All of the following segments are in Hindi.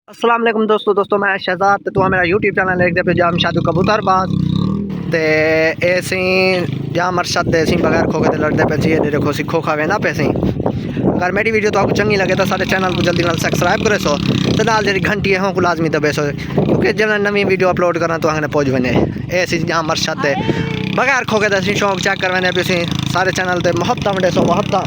अस्सलाम वालेकुम दोस्तों मैं शहजाद तो मेरा यूट्यूब चैनल देखते पे जाम शादू कबूतर बात ते ऐसी जाम अरशद दे सी बगैर खोखे ते लड़ते पे सी देखो सी खोखा वे ना पे सी। अगर मेरी वीडियो तो आपको चंगी लगे तो सारे चैनल को जल्दी नाल सब्सक्राइब करे सो ते नाल जी घंटी है को लाजमी दबे सो क्योंकि जब नवी वीडियो अपलोड करा तो आने पहुँच बने ऐसी जाम अरशद दे बगैर खोखे ते शौक चेक करवाने पे सी सारे चैनल ते मुहब्बत वंडे सो मुहब्बत।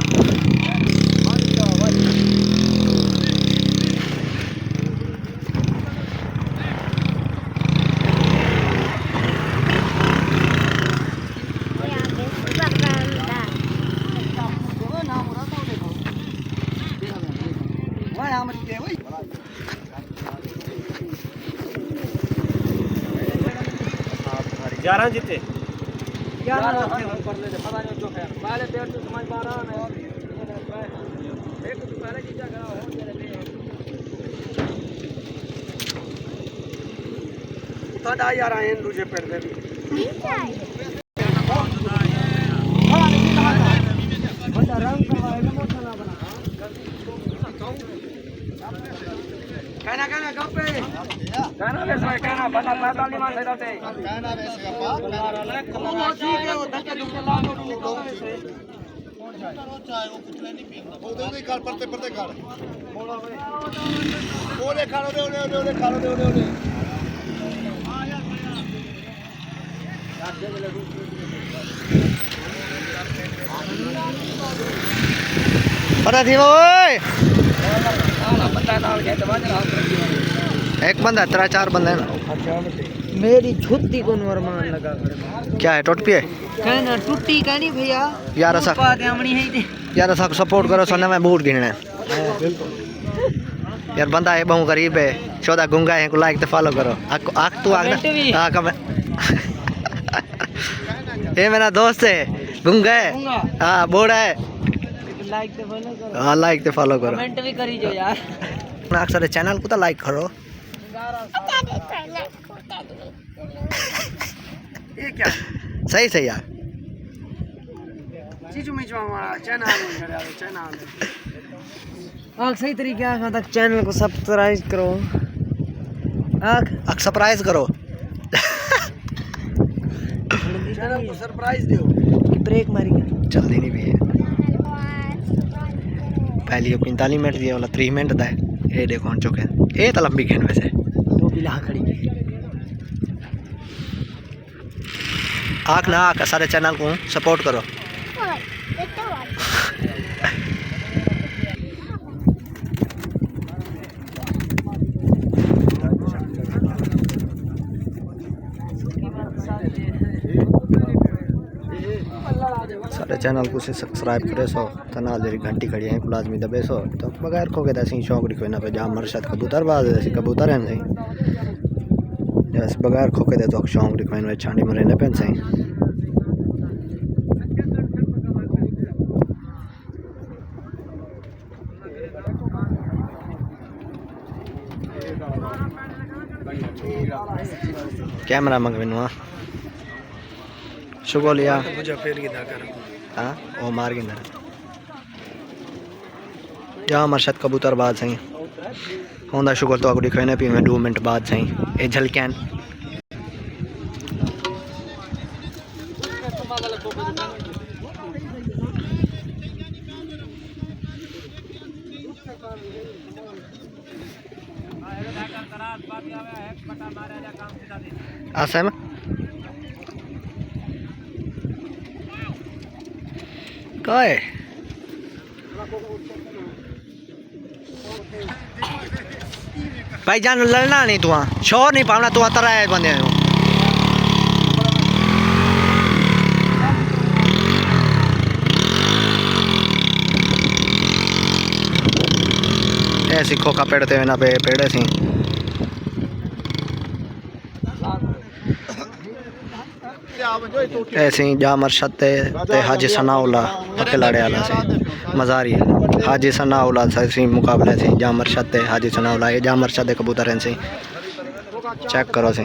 ग्यारह जीते यार आए दूसरे पेड़ में कहना कहना कब पे कहना वैसे कहना बता 45 मान से रहते कहना वैसे वो ठीक है वो धक्के धुक्के लाओ वैसे कौन चाहे वो कुछ नहीं पीना वो दे काल पड़ते पड़ते काल बोलो भाई ओले खाओ दे ओले खाओ दे ओले पता थी ओए एक बंदा 3-4 बंदा है ना मेरी छुट्टी को नरमान लगा क्या है टूट पिए कहना टूटी कहनी भैया यार ऐसा यार ऐसा सपोर्ट करो सोने में बूट गिनने यार बंदा है बहु गरीब है 14 गुंगा है को लाइक तो फॉलो करो आक तू आग हां कमेंट ये मेरा दोस्त है गुंगा है हां बूढ़ा है लाइक तो फॉलो करो हां लाइक तो फॉलो करो कमेंट भी करी जो यार अक्सर चैनल को तो लाइक करो ये क्या सही सही यार चीजू मिचवा हमारा चैनल आग सही तरीके से तक चैनल को सब्सक्राइब करो आग सरप्राइज करो चैनल को सरप्राइज दो ब्रेक मारी जल्दी नहीं भी है पहली 45 मिनट दिया वाला 3 मिनट था ये देखो हम चुके ये तो लंबी खेन वैसे दो बिला खड़ी आँख ना आँख सारे चैनल को सपोर्ट करो सारे चैनल को से सब्सक्राइब करे सो तो नाल जरी घंटी खड़ी है लाजमी दबे सो तो बगैर खोके दसी शौक रखो ना पे जाम अरशद कबूतर बाज ऐसे कबूतर हैं सही जैसे बगैर खोके दे तो शौक रखो ना छांडी मरे ना पेन सही कैमरा मंगविनवा शुगो लिया मुझे फेर की दा कर हाँ वो मार के अंदर जाम अरशद कबूतर बाद सही होंदा शुगर तो अगड़ी खाने पी में 2 मिनट बाद सही ये झलकैन आसम क्या है भाई जान लड़ना नहीं तू शोर नहीं पाना तू तरह है बंदे ऐसी खोखा पेड़ते हुए ना पे पेड़े सी ऐसे जाम अरशद ते हाजी सनाउल्ला खिलाड़े वाला से मज़ारी हाजी सनाउल्ला से मुकाबले से जाम अरशद ते हाजी सनाउल्ला ये जाम अरशद के कबूतर हैं से चेक करो से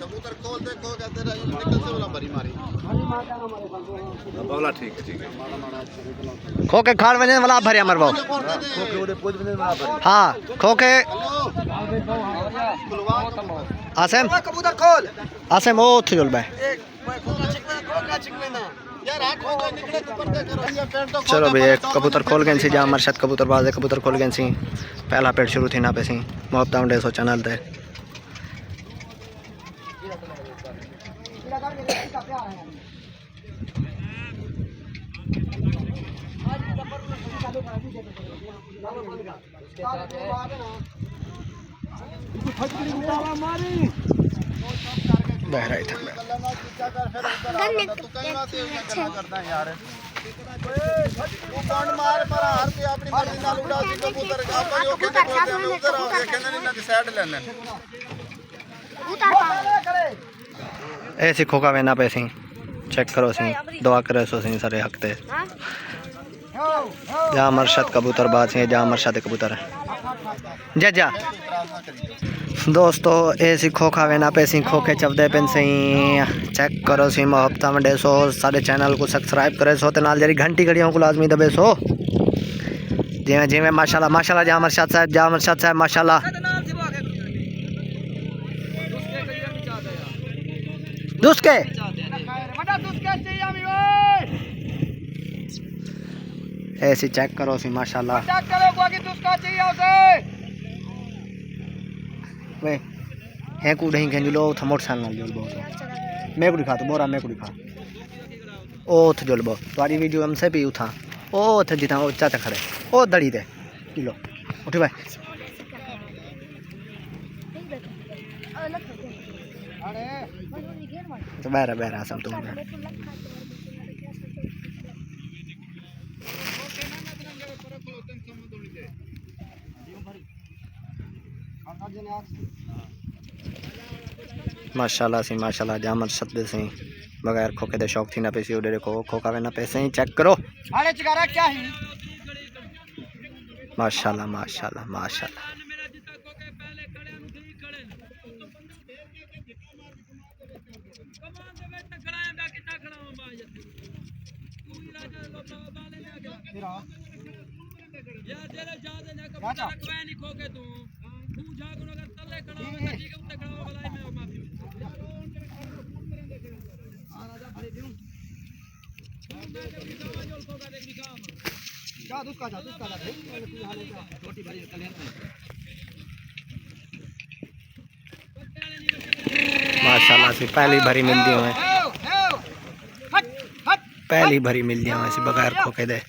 कबूतर खोल दे खो कहते रहे निकल से वाला भरी मारी बगला ठीक है खोखे खाड़ वने वाला भरिया मरबो खोखे ओदे पोज बने वाला भरी हाँ खोखे आसेम कबूतर खोल आसेम ओ थ जुल बे खोखा चिकना यार हाथ खोल निकले तो पर्दे करो ये पेड़ तो चलो भैया कबूतर खोल गए सी जहाँ अरशद कबूतर बाज कबूतर खोल गए सी पहला पेड़ शुरू थी ना पे सी मोहब्बत उंडे सो चैनल ते बहरा था मार पर हर कोई अपनी मर्जी नाल उड़ा सी कबूतर आपा यो कहते बोलते हैं उधर आओ ये कहंदे इन्हां दी साइड लेने ऐसी खोखा वेना पे सी चेक करो सी दुआ करे सो सी सारे हक ते जहाँ अरशद कबूतर बाज सी जहाँ अरशद कबूतर जा जा दोस्तों ऐसी खोखा वेना पे सी खोखे चवदे पेन सी चेक करो सी मोहब्बत वंडे सो सारे चैनल को सब्सक्राइब करे सो ते नाल जरी घंटी घड़ियों को लाजमी दबे सो जिवें जिवें माशाल्लाह माशाल्लाह जहाँ अरशद साहब माशाल्लाह दुस्के ऐसी चेक करो सी माशाल्लाह वे है कु नहीं गंज लो थ मोटरसाइकिल नाल जोल बहुत मैं कुड़ी खा तो बोरा मैं कुड़ी खा ओ थ जोल बो तुम्हारी वीडियो हमसे भी उठा ओ थ जिता ओ चाचा खड़े ओ दड़ी दे किलो उठ भाई तो बेरा बेरा सब तुम माशाल्लाह सी माशाल्लाह जामत शब्द सी बगैर खोखे दे शौक थी ना पैसे उड़े देखो खोखा वे ना पैसे ही चेक करो माशाल्लाह माशाल्लाह माशाल्लाह माशाल्लाह सी पहली भरी मिलती हूँ पहली भरी मिलती हूँ ऐसी बगैर खोखे दे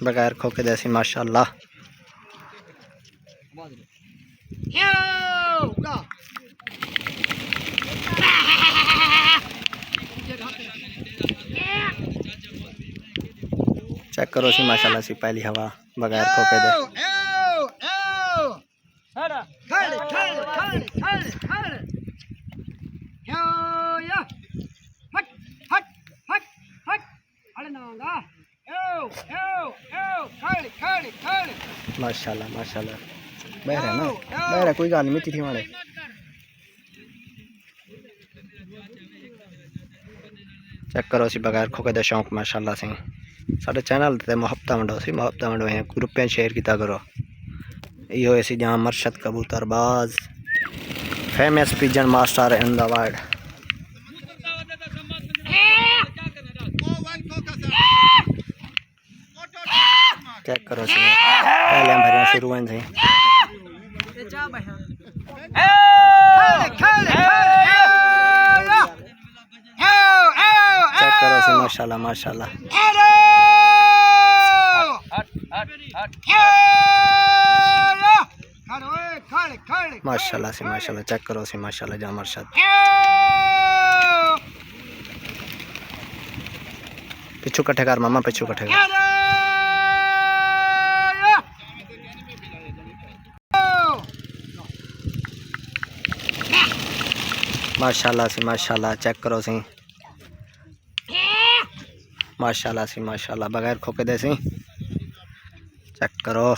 बगैर खोखे दे माशाल्लाह चेक करो सी माशाल्लाह सी पहली हवा बगैर खोखे दे माशाल्लाह माशाल्लाह बहरा ना बहरा कोई गल मिट्टी थी मारे चेक करो सी बगैर खोखे दे शौक माशाल्लाह से साढ़े चैनल ते मोहब्बत वंडो सी मोहब्बत वंडो है ग्रुपें शेयर किया करो यो ऐसी जहाँ अरशद कबूतर बाज famous pigeon master in the world check करो सी पहले भरिया शुरू हैं सी चेक करो सी माशाल्लाह माशाल्लाह माशाल्लाह से माशाल्लाह चेक करो सी माशाल्लाह जाम अरशद पिछू कट्ठे कर मामा पिछू कट्ठे कर माशाल्लाह चेक करो सी माशाल्लाह बगैर खोके दे सी चेक करो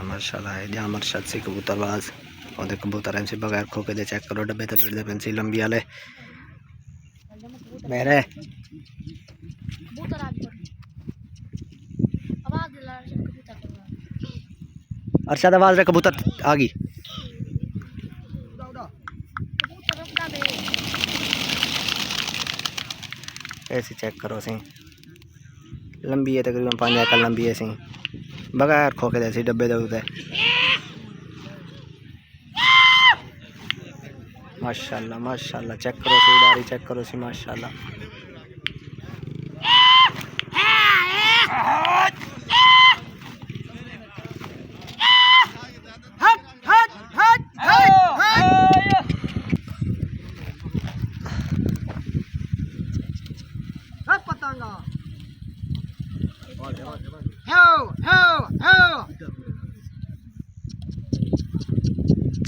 माशाल्लाह है जाम अरशद से कबूतरबाज और कबूतर से बगैर खोके दे चेक करो डब्बे तो लड़ते पेंसी लंबी वाले मेरे अरशद आवाज रे कबूतर आ गई ऐसे चेक करो सी लंबी है तकरीबन 5 एकड़ लंबी है सी बगैर खोके दे सी डब्बे दे उते माशाल्लाह चेक करो सी उड़ारी चेक करो सी माशाल्लाह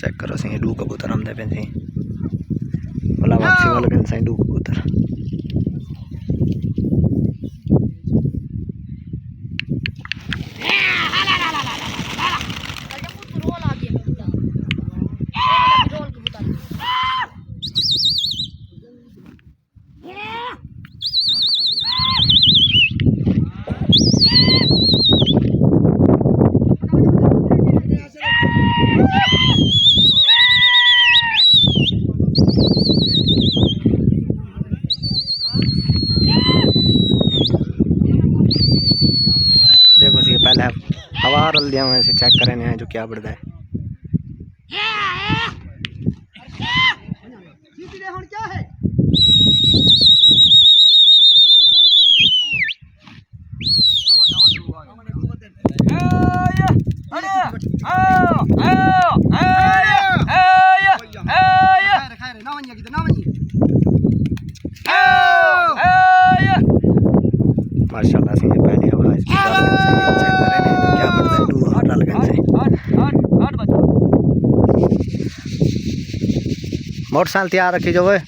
चेक करो सी डू कबूतर हम दे पेंसी भला वापसी वाले पेंसी डू कबूतर देखो सी पहले हवा रल दिया वैसे चेक करें हैं जो क्या बढ़ता है माशाल्लाह से ये पहली आवाज चेक करें नहीं तो क्या बढ़ता है डू हट गए से मोटरसाइकिल तैयार रखी जो वे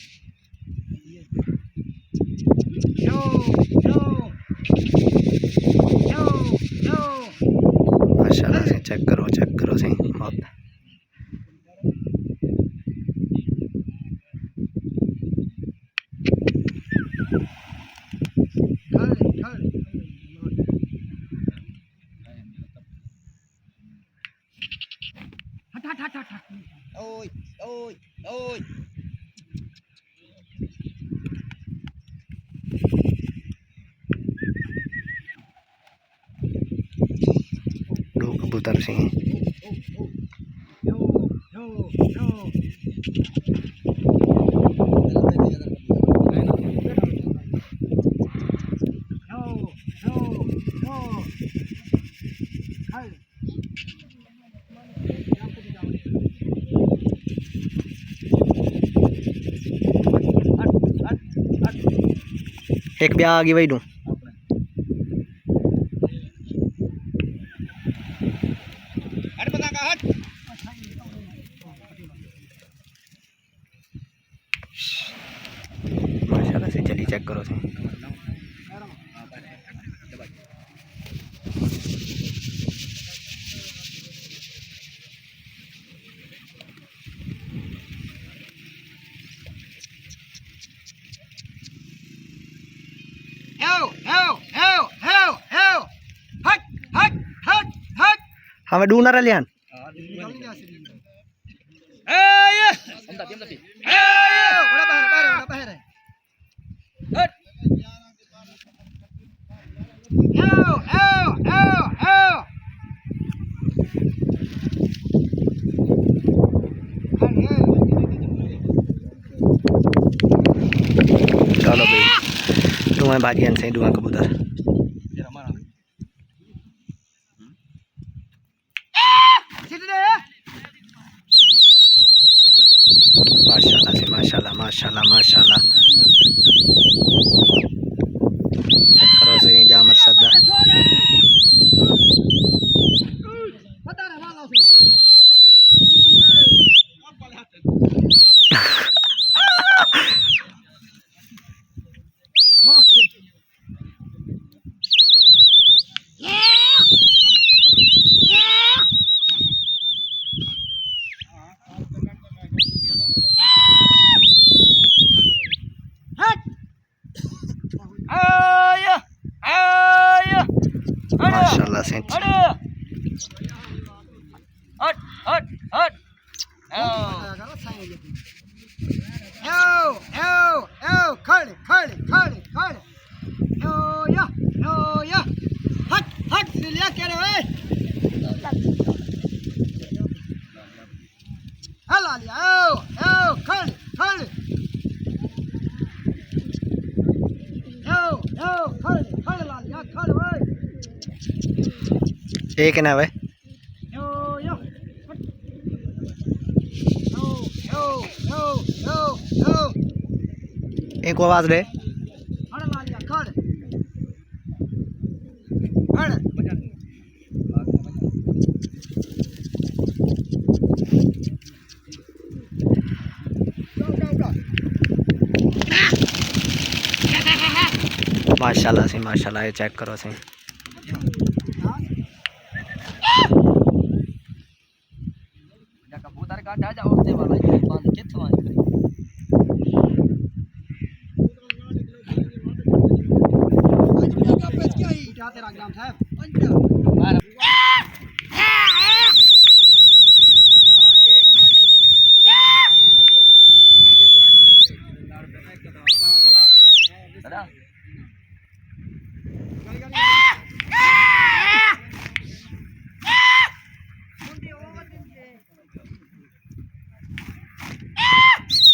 माशाल्लाह से चेक करो से बहुत दो कबूतर से हैं एक ब्याह आ गई वही दूँ माशाल्लाह से चली चेक करो से हमें डूना रलियान चलो भाई डूंगा भाजी से डूंगा कबूतर माशाल्लाह से माशाल्लाह माशाल्लाह माशाल्लाह करो सही जा अरशद माशाल्लाह से एक ना भाई एक आवाज दे माशाल्लाह से माशाल्लाह ये चेक करो सही कबूतर का ढांचा उड़ने वाला है बांध के थवा क्या तेरा ग्राम साहब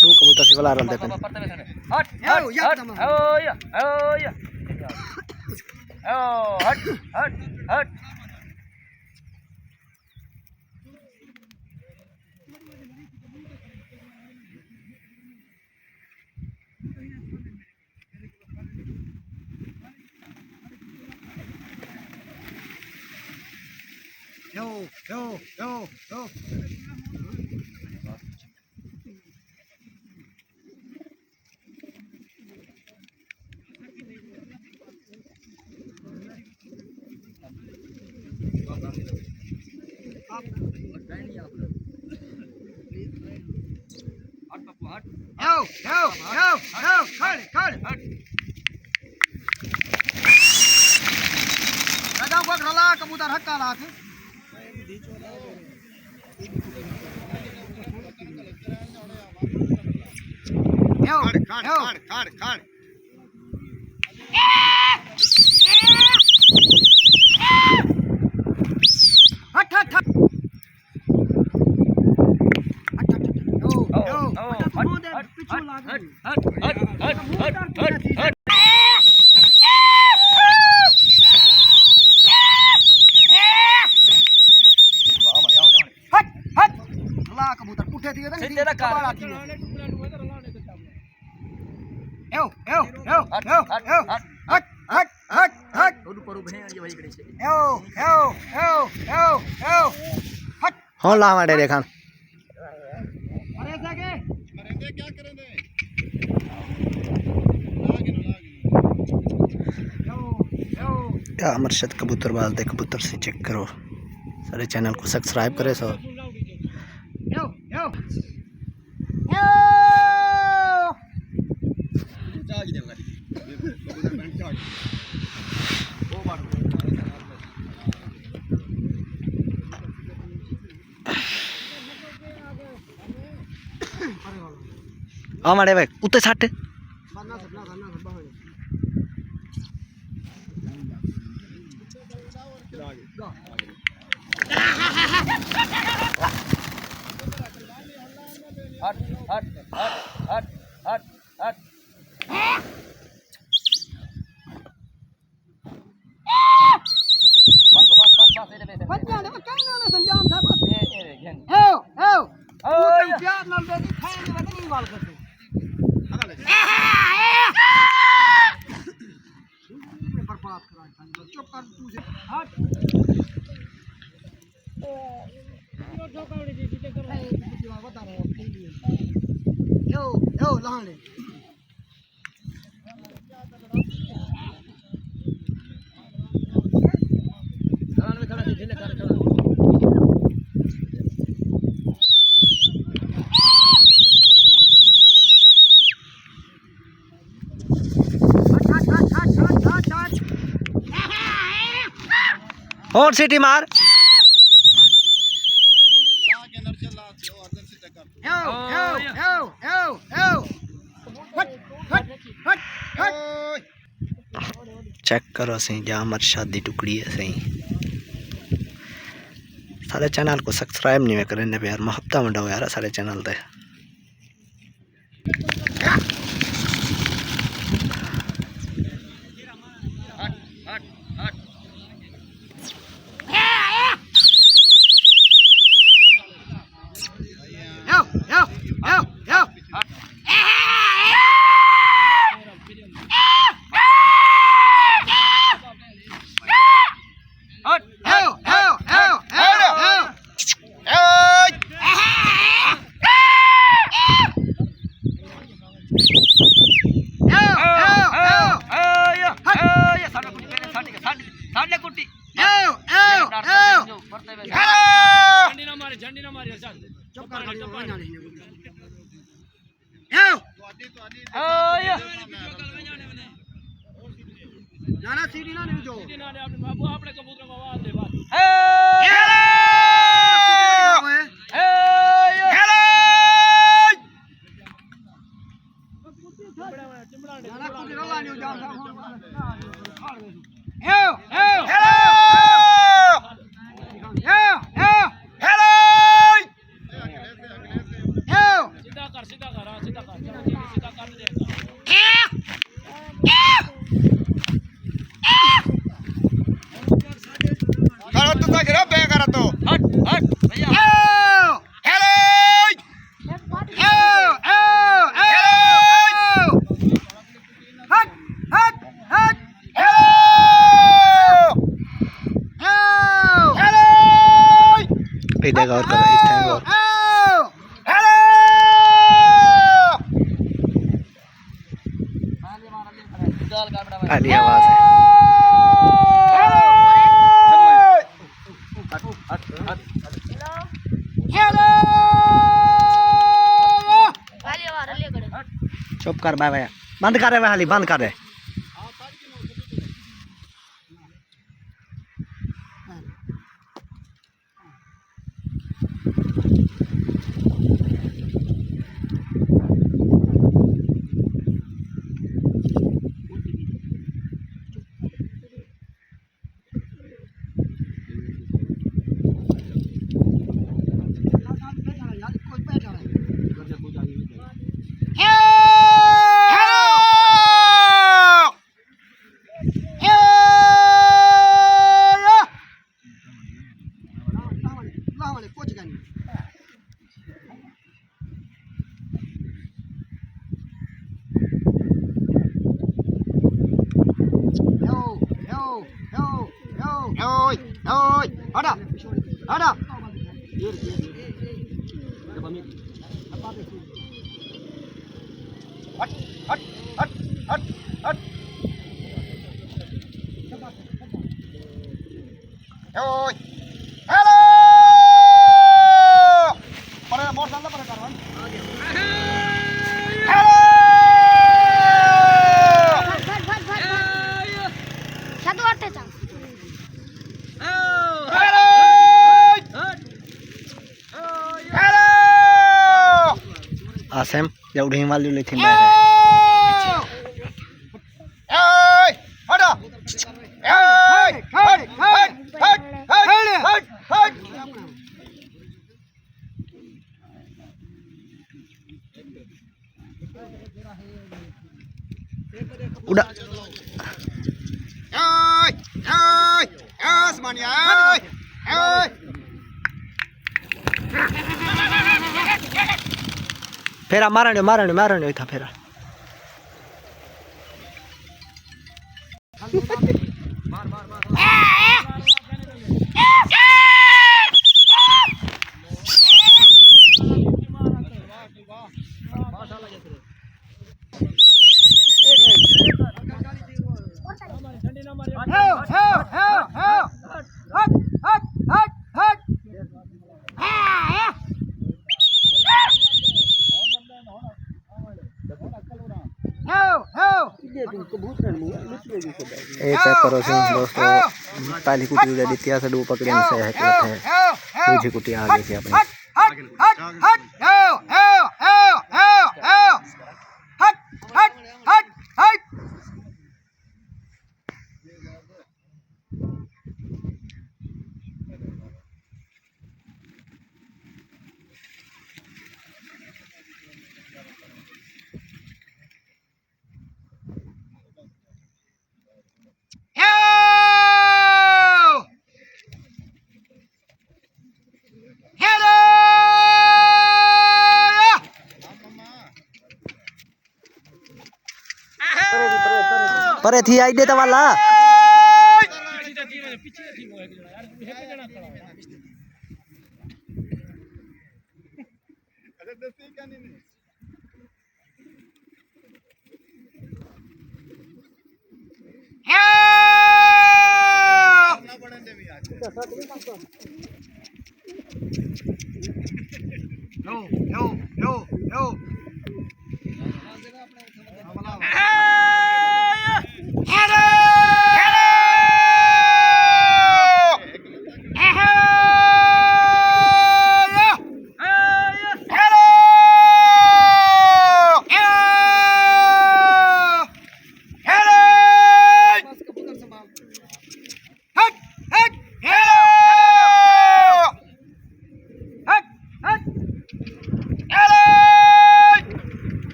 तू कबूतर से वाला रल देते हट हट कबूतर हक्का लाख खड़ कबूतर पुठे थी सीधे कबाड़ आती है एओ एओ एओ एओ एओ हट हट हट हट ओडू पड़ू बहे ये वही करे छे एओ एओ एओ एओ एओ हट हो ला मारे देखा अरे जाके करेंगे क्या करेंगे क्या अरशद कबूतर बाज दे कबूतर से चेक करो सारे चैनल को सब्सक्राइब करे सो यो यो हमारे भाई उत्ते सट और सिटी मार चेक करो सही जाम अरशद दी टुकड़ी है सही सारे चैनल को सब्सक्राइब नहीं करें यार महब्बत मंडो यार सारे चैनल ते नाना सीढ़ी ना नहीं जो अपने कबूतरों को आवाज दे बात देगा और कर इतना और पहली आवाज है चुप कर भाई भैया बंद कर रहे हाली बंद कर रहे आसम या उड़ी वाली ले थी मैं उड़ा फेरा मारण था फेरा चेक करो दोस्तों पहली कुटी उड़ा दी से दो पकड़े से है दूसरी कुटी आ गई थी अपनी परे थी आई देता वाला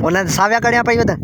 उन्हें साव्या कड़िया पाई बता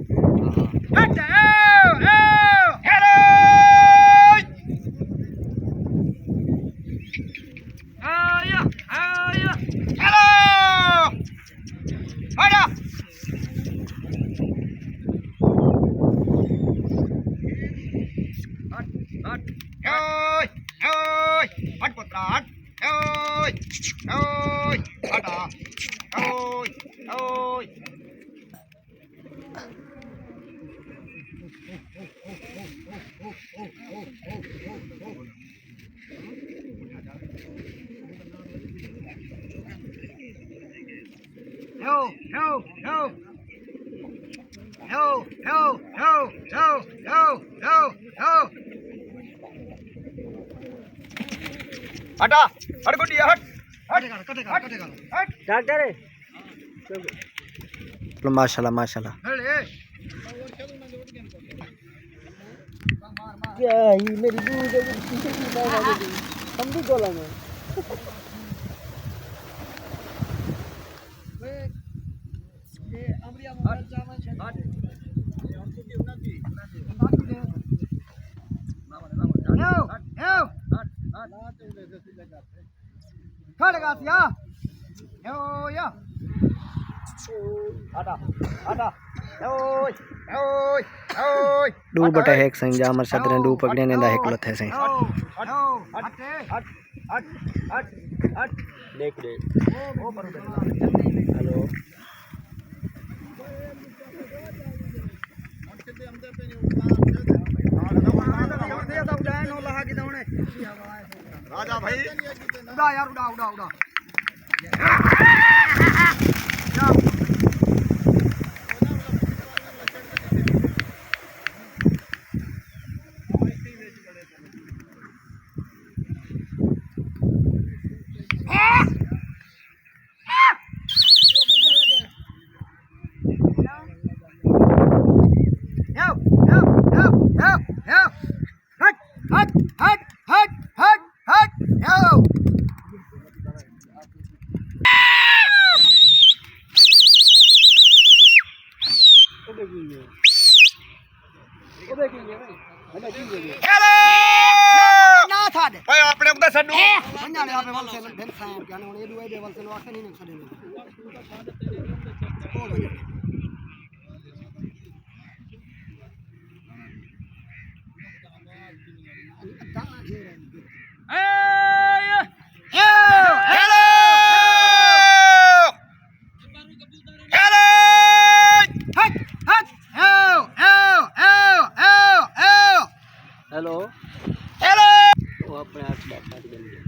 हटा हट गुड्डी हट डॉक्टर माशाल्लाह माशाल्लाह क्या ही मेरी दूध हम भी गोला में दू बटे एक संग जा अरशद ने दू पकड़े ने दा एक लथे से देख दे हेलो राजा भाई उड़ा यार उड़ा उड़ा उड़ा हेलो ना था दे ओए अपने को सड्डू बन्ना ले आपे वल से दिन खान के ने ये दुए दे वल से लो आखे नहीं खड़े हेलो हेलो वो अपने आप बैठा के बन गया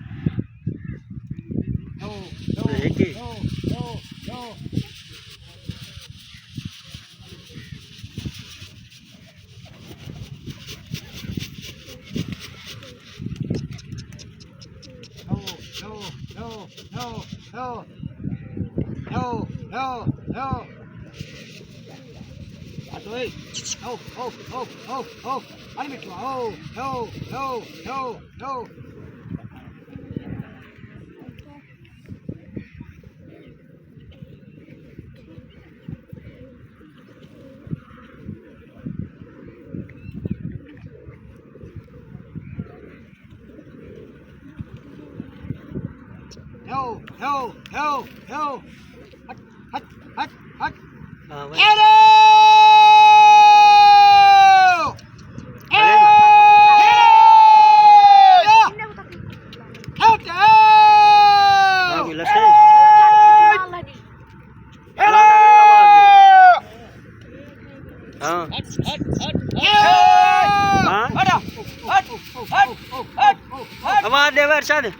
हमारे देव अरशद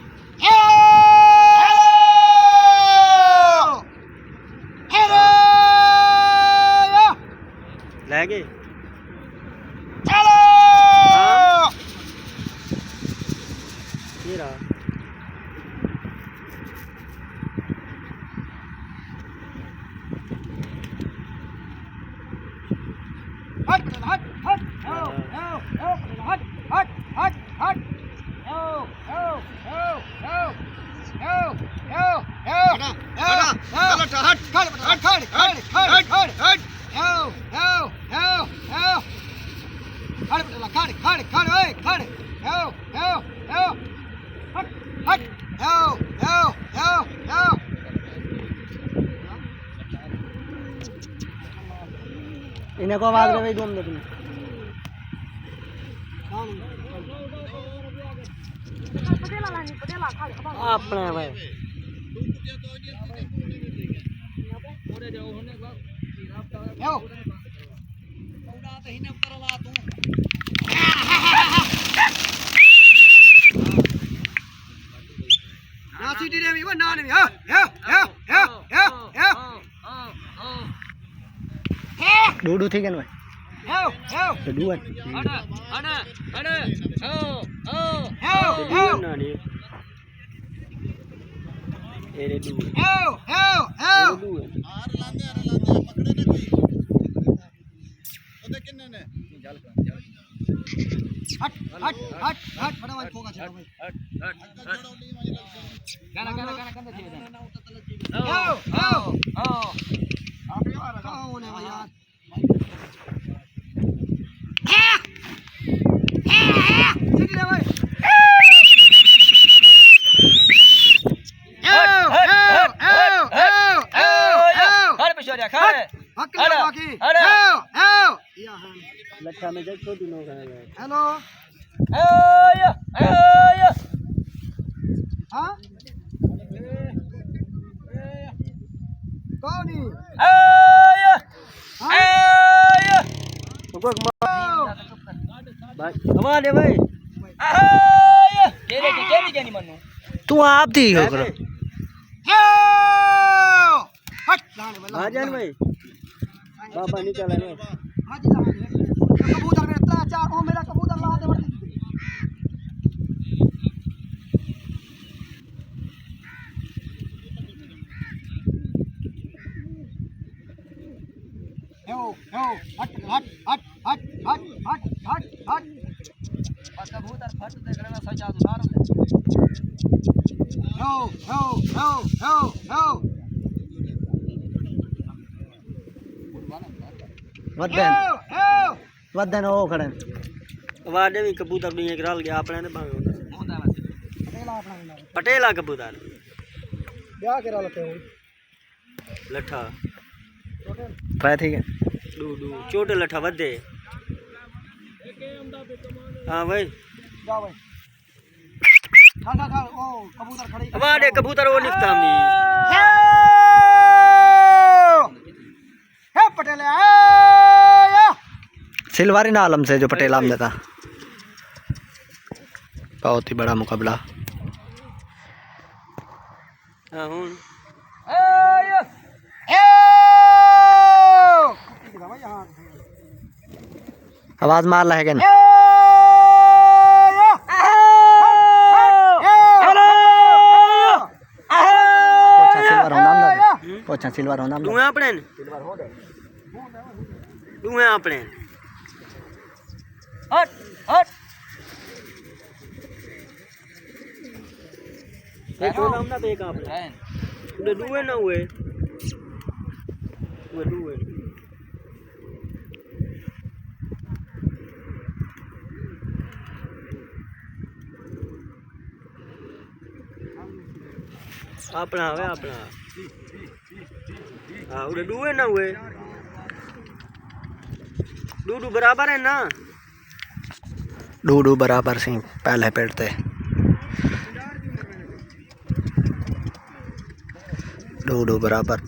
लगे इन्हें को आवाज रे भाई तुम दे तुम अपने भाई डूडू ठीक है ना भाई डूडू लट्ठा में जग छोटी नो हेलो हाँ कौन हमारे भाई तू आप थी हो करो भाई बाबा नहीं चला कबूतर में इतना चार ओ मेरा कबूतर ला दे हट हट हट हट हट हट हट हट कबूतर फट देखने में सजा उतार मत वदन ओ खड़े वाडे भी कबूतर दुनिया के रल गया अपने ने भांग पटेला कबूतर ब्याह करा लते हो लठा ट्राई ठीक है डू डू छोटे लठा वदे हां भाई जा भाई खा ओ कबूतर खड़ी वाडे कबूतर वो निकता हमनी हे पटेल सिलवारी ना आलम से जो पटेल आम देता बहुत ही बड़ा मुकाबला हां हुन आवाज मार लगे ना पोछा सिल्वर होना दुए अपने दुए अपने हट हट एक तो नाम ना पे एक अपने उधर दुए ना हुए वो दुए अपना है अपना हाँ उधर डूए ना हुए डू बराबर है ना डू बराबर से पहले पेड़ते डू बराबर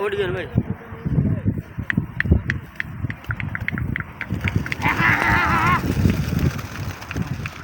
ओडियन भाई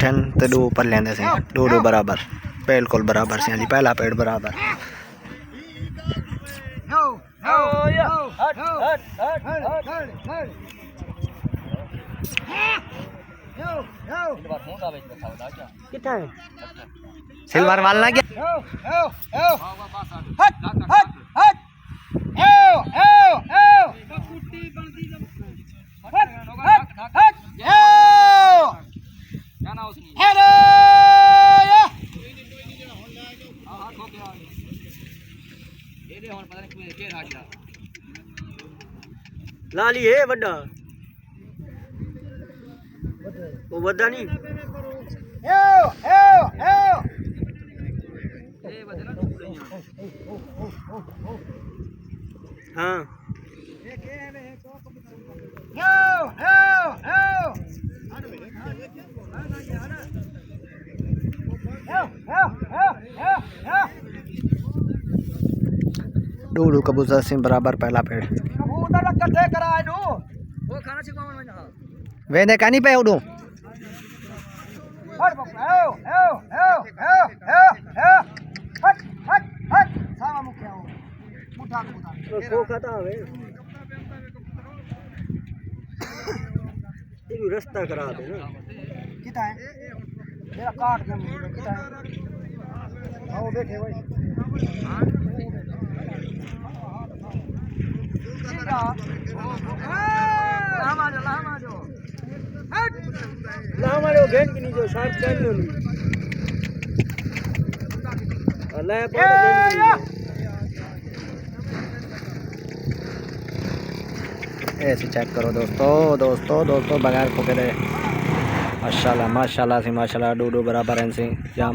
ठन तो डू ऊपर लेंदे सही डू बराबर बिल्कुल बराबर से जी पहला पेड़ बराबर सिल्वर वाल ना गया लाली है बड़ा वो बड़ा नहीं हाँ डू कबूतर सिंह बराबर पहला पेड़ कबूतर इकट्ठे कराए दो वो खाना सिखाओ मैंने वेदे कानी पे उडू हट हट हट हट सावा मुखिया हो मुठा कबूतर खोखा था वे ये रास्ता करा दे ना कितना है मेरा काट के मुझे कितना है आओ बैठे भाई लामारो घेन की नीचे शार्प कर लो नी अल्लाह पर ऐसे चेक करो दोस्तों बगैर खोके दे माशाल्लाह से माशाल्लाह डू बराबर हैं सी या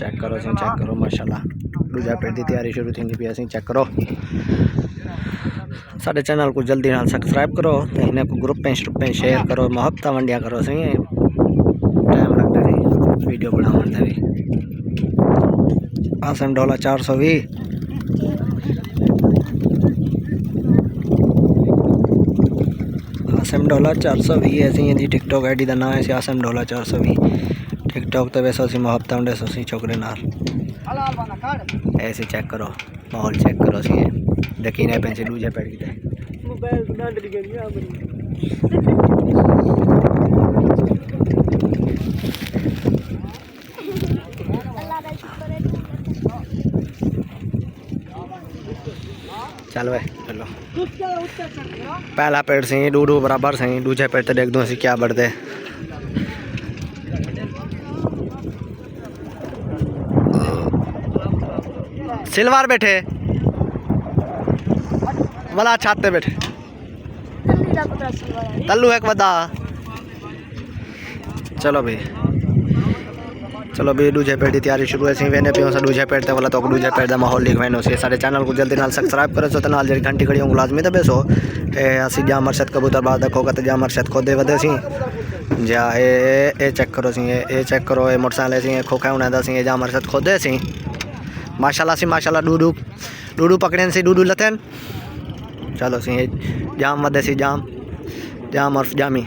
चेक करो माशाल्लाह दूजा पेड़ की तैयारी शुरू थी पी असी चेक करो साडे चैनल को जल्दी नाल सब्सक्राइब करो तो इन्हें को ग्रुप पे शेयर करो मुहब्बत वंडिया करो सही टाइम लगता है वीडियो बनाने में भी आसम डॉलर 420 आसम डॉलर 420 ऐसी जी टिकटॉक आईडी का नाम है आसम डॉलर 420 टिकटॉक तो वैसे असी मुहब्बत वंडे सी छोकरे नाल ऐसे चेक करो माहौल चेक करो सी यकीन है पैसे दूजे पेड़ की मोबाइल डांड दी गई है चलो चलो पहला पेड़ सही डू बराबर सही दूजे पेड़ तो देख दो असी क्या बढ़ते सिलवार बैठे वाला छाते बैठे तल्लू एक बदा चलो भाई चलो भी दूजे पेड़ की तैयारी शुरू है सी वेने पियो से दूजे पेड़ ते वाला तो दूजे पेड़ दा माहौल लिख वेनो सी सारे चैनल को जल्दी नाल सब्सक्राइब करो तो नाल जड़ी घंटी घड़ी लाजमी ते बेसो ए असी जाम अरशद कबूतर बाद देखो ते जाम अरशद खोदे वदे सी जा ए चेक करो सी ए चेक करो ए मोटरसाइकिल सी खोखा होना दा सी जाम अरशद खोदे सी माशाल्लाह डूडू पकड़न सी डूडू लथन चलो सी जाम वदे सी जाम और जामी